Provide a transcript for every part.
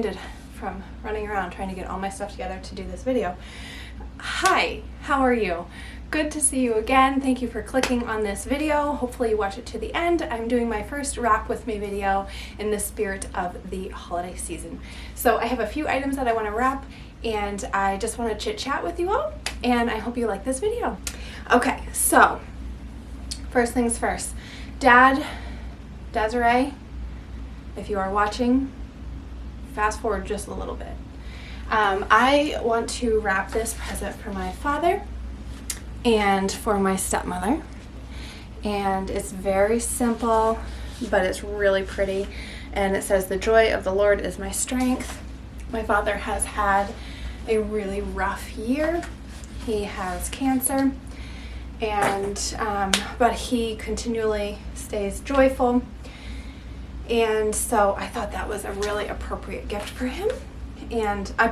winded from running around trying to get all my stuff together to do this video. Hi, how are you? Good to see you again. Thank you for clicking on this video. Hopefully you watch it to the end. I'm doing my first wrap with me video in the spirit of the holiday season. So I have a few items that I want to wrap, and I just want to chit chat with you all, and I hope you like this video. Okay, so first things first. Dad, Desiree, if you are watching, fast forward just a little bit. I want to wrap this present for my father and for my stepmother, and it's very simple, but it's really pretty, and it says, "The joy of the Lord is my strength." My father has had a really rough year. He has cancer, and but he continually stays joyful, and so I thought that was a really appropriate gift for him. And I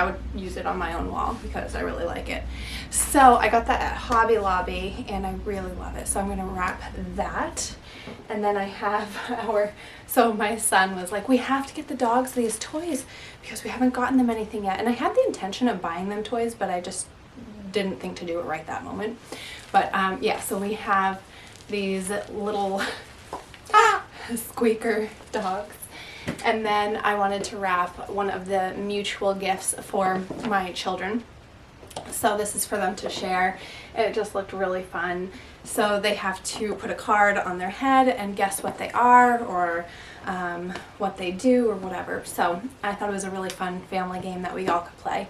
would use it on my own wall because I really like it. So I got that at Hobby Lobby and I really love it. So I'm gonna wrap that. And then I have so my son was like, we have to get the dogs these toys because we haven't gotten them anything yet. And I had the intention of buying them toys, but I just didn't think to do it right that moment. But yeah, so we have these little squeaker dogs. And then I wanted to wrap one of the mutual gifts for my children. So this is for them to share. It just looked really fun. So they have to put a card on their head and guess what they are, or what they do, or whatever. So I thought it was a really fun family game that we all could play.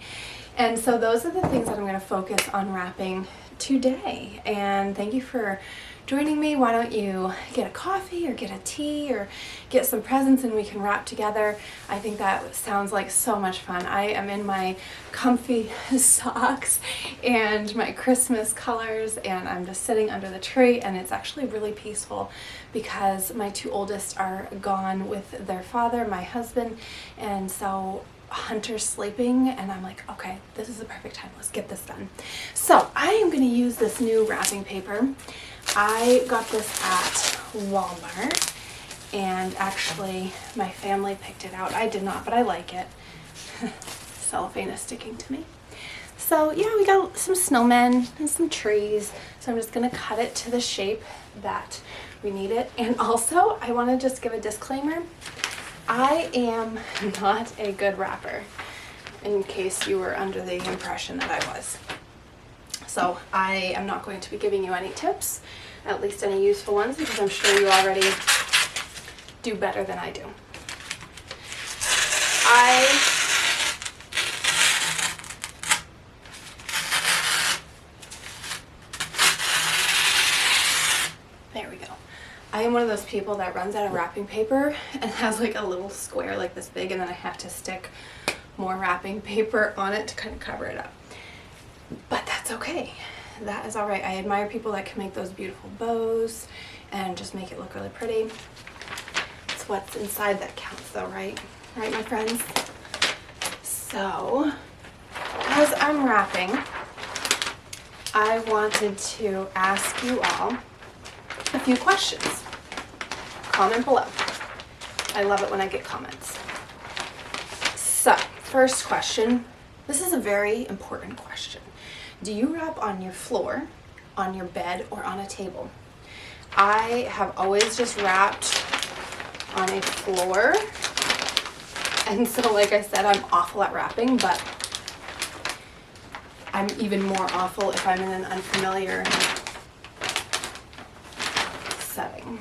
And so those are the things that I'm going to focus on wrapping today. And thank you for joining me. Why don't you get a coffee or get a tea or get some presents and we can wrap together. I think that sounds like so much fun. I am in my comfy socks and my Christmas colors, and I'm just sitting under the tree, and it's actually really peaceful because my two oldest are gone with their father, my husband, and so Hunter's sleeping, and I'm like, okay, this is the perfect time. Let's get this done. So I am going to use this new wrapping paper. I got this at Walmart, and actually my family picked it out. I did not, but I like it. Cellophane is sticking to me. So yeah, we got some snowmen and some trees. So I'm just going to cut it to the shape that we need it. And also, I want to just give a disclaimer. I am not a good wrapper, in case you were under the impression that I was. So I am not going to be giving you any tips, at least any useful ones, because I'm sure you already do better than I do. There we go. I am one of those people that runs out of wrapping paper and has like a little square like this big, and then I have to stick more wrapping paper on it to kind of cover it up. But that's okay. That is all right. I admire people that can make those beautiful bows and just make it look really pretty. It's what's inside that counts though, right? Right, my friends? So, as I'm wrapping, I wanted to ask you all a few questions. Comment below. I love it when I get comments. So, first question. This is a very important question. Do you wrap on your floor, on your bed, or on a table? I have always just wrapped on a floor. And so, like I said, I'm awful at wrapping, but I'm even more awful if I'm in an unfamiliar setting.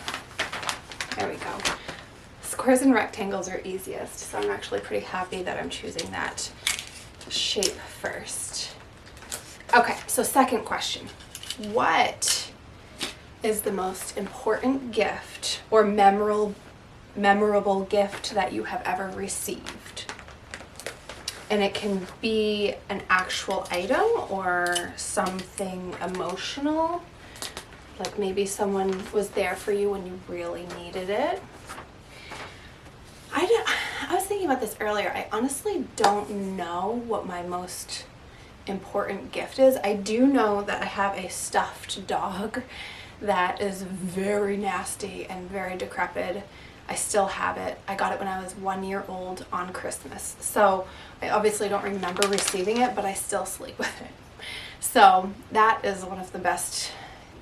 There we go. Squares and rectangles are easiest, so I'm actually pretty happy that I'm choosing that shape first. Okay, so second question. What is the most important gift or memorable gift that you have ever received? And it can be an actual item or something emotional, like maybe someone was there for you when you really needed it. I was thinking about this earlier. I honestly don't know what my most important gift is. I do know that I have a stuffed dog that is very nasty and very decrepit. I still have it. I got it when I was 1 year old on Christmas. So I obviously don't remember receiving it, but I still sleep with it. So that is one of the best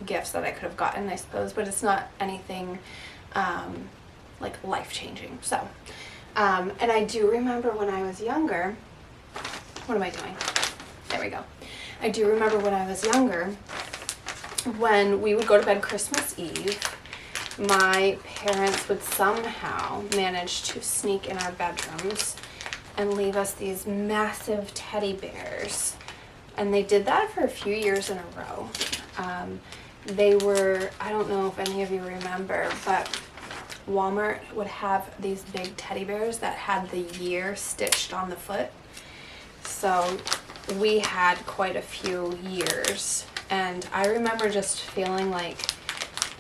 gifts that I could have gotten, I suppose, but it's not anything like life-changing. So, and I do remember when I was younger, what am I doing? There we go. I do remember when I was younger, when we would go to bed Christmas Eve, my parents would somehow manage to sneak in our bedrooms and leave us these massive teddy bears. And they did that for a few years in a row. They were, I don't know if any of you remember, but Walmart would have these big teddy bears that had the year stitched on the foot. So we had quite a few years. And I remember just feeling like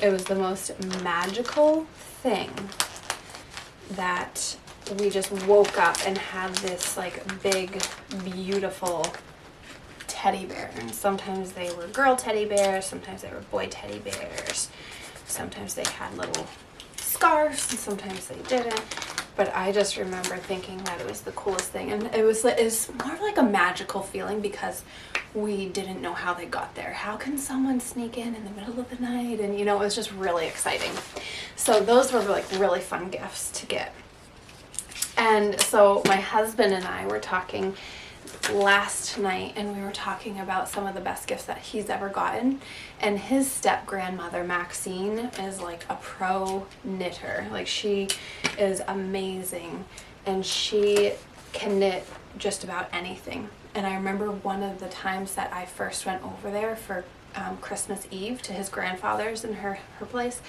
it was the most magical thing that we just woke up and had this like big, beautiful teddy bear. And sometimes they were girl teddy bears, sometimes they were boy teddy bears, sometimes they had little scarves, and sometimes they didn't. But I just remember thinking that it was the coolest thing. And it's more like a magical feeling because we didn't know how they got there. How can someone sneak in the middle of the night? And you know, it was just really exciting. So those were like really fun gifts to get. And so my husband and I were talking last night, and we were talking about some of the best gifts that he's ever gotten. And his step grandmother Maxine is like a pro knitter. Like, she is amazing, and she can knit just about anything. And I remember one of the times that I first went over there for Christmas Eve to his grandfather's in her place,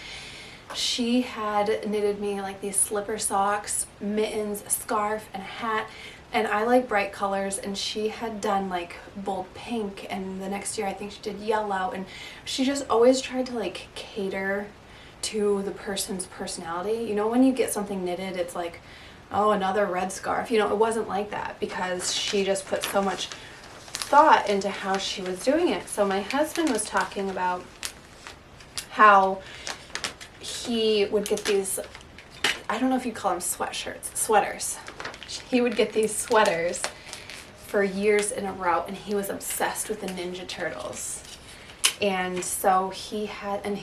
she had knitted me like these slipper socks, mittens, a scarf, and a hat. And I like bright colors, and she had done like bold pink, and the next year I think she did yellow, and she just always tried to like cater to the person's personality. You know, when you get something knitted, it's like, oh, another red scarf. You know, it wasn't like that because she just put so much thought into how she was doing it. So my husband was talking about how he would get these, I don't know if you call them sweaters. He would get these sweaters for years in a row, and he was obsessed with the Ninja Turtles. And so he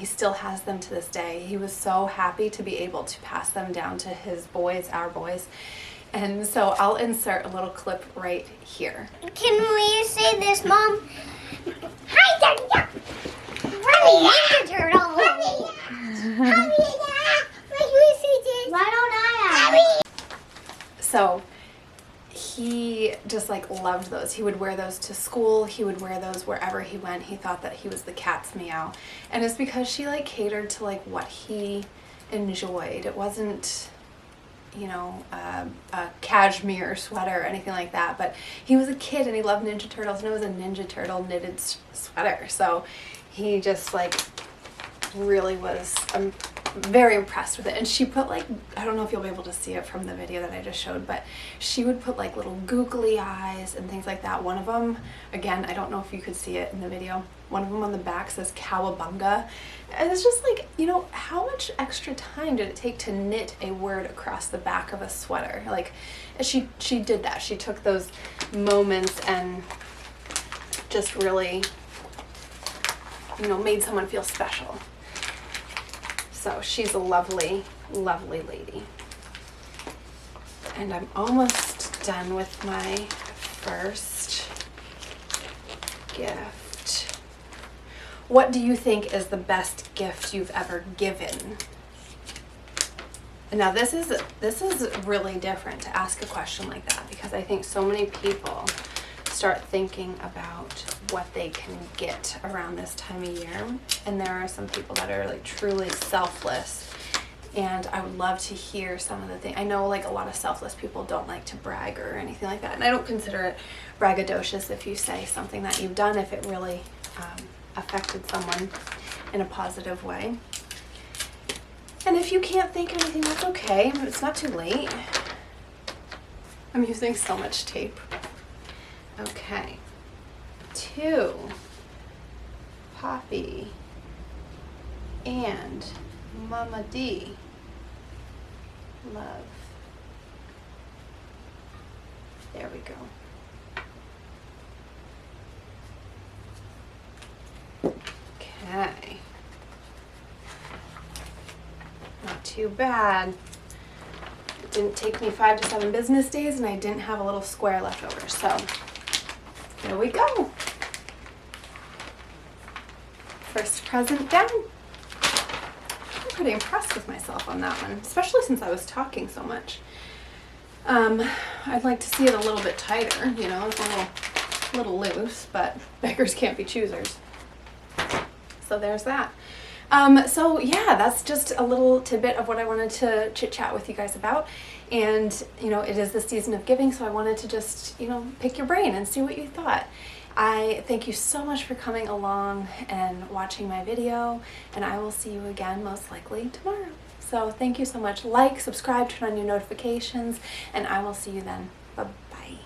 still has them to this day. He was so happy to be able to pass them down to his boys, our boys. And so I'll insert a little clip right here. Can we say this, Mom? Hi, Dad. Ninja Turtle. Why don't I? So he just like loved those. He would wear those to school. He would wear those wherever he went. He thought that he was the cat's meow. And it's because she like catered to like what he enjoyed. It wasn't, you know, a cashmere sweater or anything like that, but he was a kid and he loved Ninja Turtles, and it was a Ninja Turtle knitted sweater. So he just like really was very impressed with it. And she put like, I don't know if you'll be able to see it from the video that I just showed, but she would put like little googly eyes and things like that. One of them, again, I don't know if you could see it in the video, one of them on the back says cowabunga. And it's just like, you know, how much extra time did it take to knit a word across the back of a sweater? Like, she did that. She took those moments and just really, you know, made someone feel special. So she's a lovely, lovely lady. And I'm almost done with my first gift. What do you think is the best gift you've ever given? And now this is really different to ask a question like that, because I think so many people start thinking about what they can get around this time of year, and there are some people that are like truly selfless, and I would love to hear some of the things. I know like a lot of selfless people don't like to brag or anything like that, and I don't consider it braggadocious if you say something that you've done, if it really affected someone in a positive way. And if you can't think of anything, that's okay. It's not too late. I'm using so much tape. Okay. 2, Poppy and Mama D. love. There we go. Okay. Not too bad. It didn't take me 5 to 7 business days, and I didn't have a little square left over. So there we go. First present done. I'm pretty impressed with myself on that one, especially since I was talking so much. I'd like to see it a little bit tighter, you know, it's a little loose, but beggars can't be choosers. So there's that. So yeah, that's just a little tidbit of what I wanted to chit chat with you guys about. And, you know, it is the season of giving, so I wanted to just, you know, pick your brain and see what you thought. I thank you so much for coming along and watching my video, and I will see you again most likely tomorrow. So thank you so much. Like, subscribe, turn on your notifications, and I will see you then. Bye-bye.